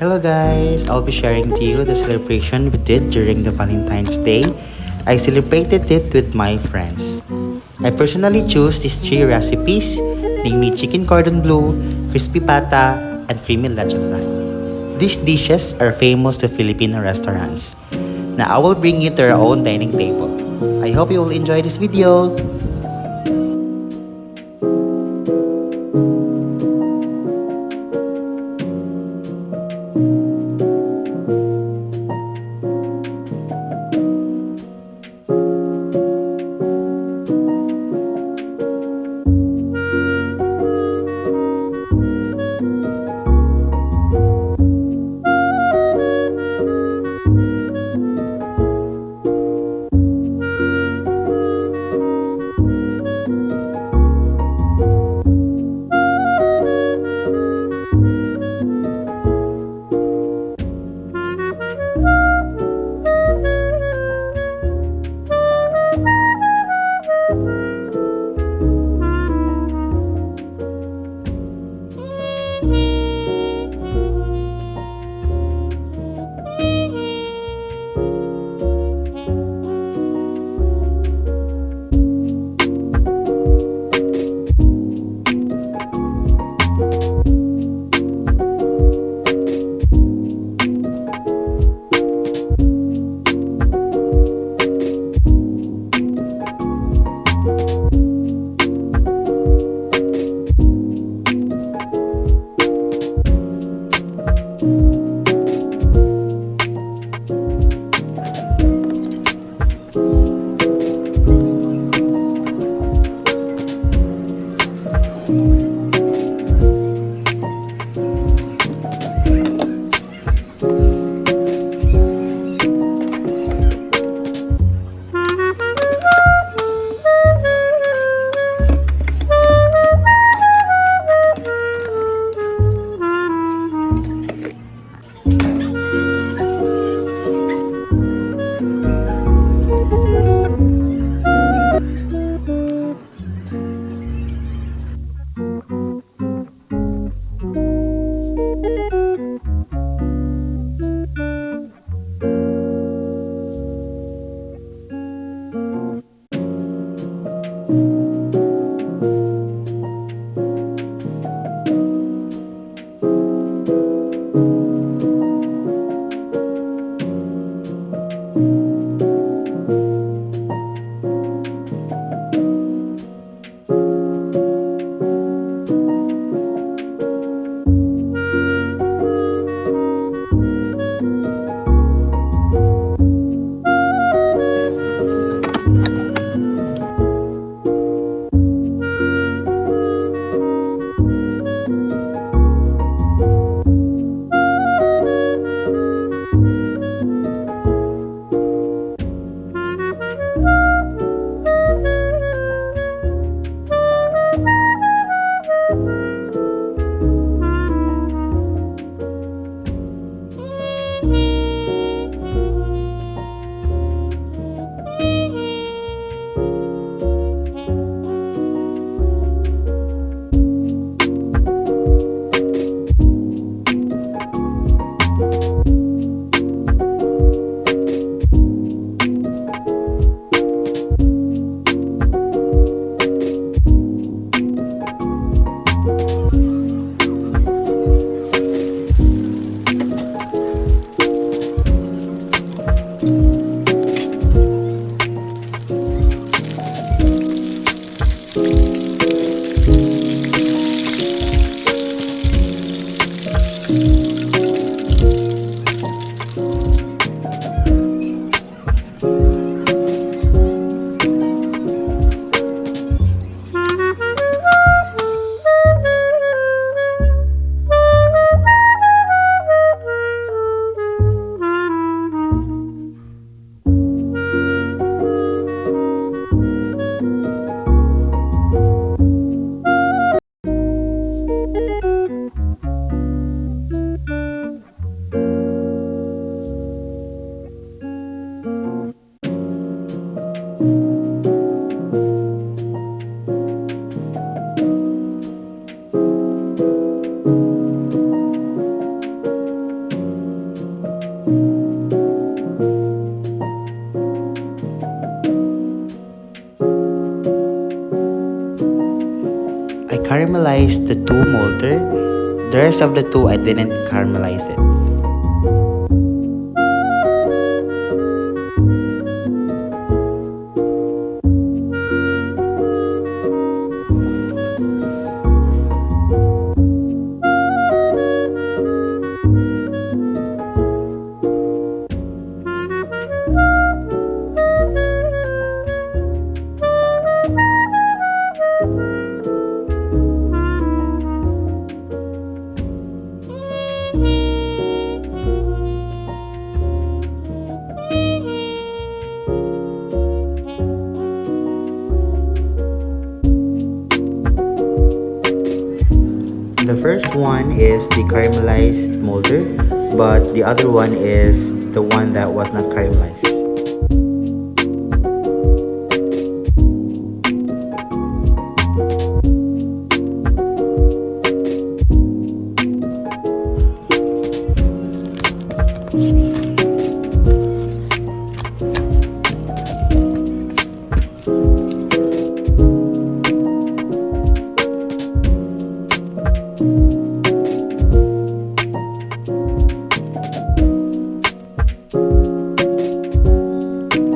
Hello guys! I'll be sharing to you the celebration we did during the Valentine's Day. I celebrated it with my friends. I personally chose these three recipes, namely chicken cordon bleu, crispy pata, and creamy leche flan. These dishes are famous to Filipino restaurants. Now I will bring you to our own dining table. I hope you will enjoy this video. caramelized the two molder. The rest of the two I didn't caramelize it. The first one is the caramelized molder, but the other one is the one that was not caramelized.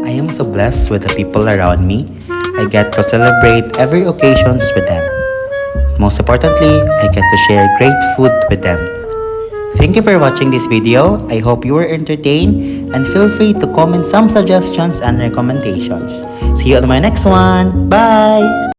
I am so blessed with the people around me. I get to celebrate every occasions with them. Most importantly, I get to share great food with them. Thank you for watching this video. I hope you were entertained and feel free to comment some suggestions and recommendations. See you on my next one. Bye!